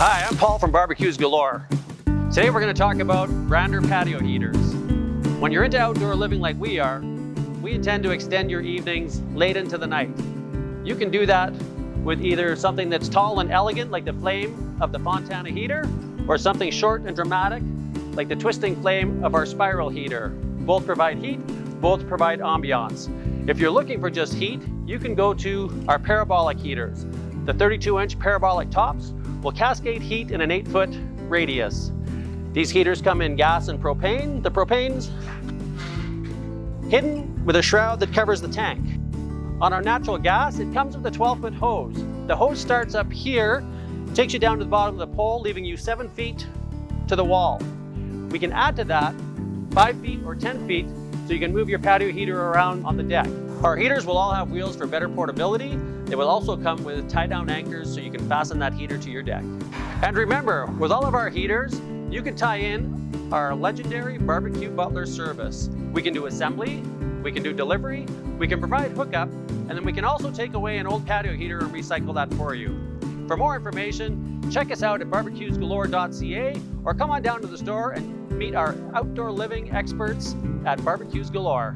Hi, I'm Paul from Barbecues Galore. Today we're going to talk about Brander patio heaters. When you're into outdoor living like we are, we intend to extend your evenings late into the night. You can do that with either something that's tall and elegant like the flame of the Fontana heater, or something short and dramatic like the twisting flame of our spiral heater. Both provide heat, both provide ambiance. If you're looking for just heat, you can go to our parabolic heaters. The 32-inch parabolic tops will cascade heat in an 8-foot radius. These heaters come in gas and propane. The propane's hidden with a shroud that covers the tank. On our natural gas, it comes with a 12-foot hose. The hose starts up here, takes you down to the bottom of the pole, leaving you 7 feet to the wall. We can add to that 5 feet or 10 feet so you can move your patio heater around on the deck. Our heaters will all have wheels for better portability. They will also come with tie-down anchors so you can fasten that heater to your deck. And remember, with all of our heaters, you can tie in our legendary barbecue butler service. We can do assembly, we can do delivery, we can provide hookup, and then we can also take away an old patio heater and recycle that for you. For more information, check us out at barbecuesgalore.ca or come on down to the store and meet our outdoor living experts at Barbecues Galore.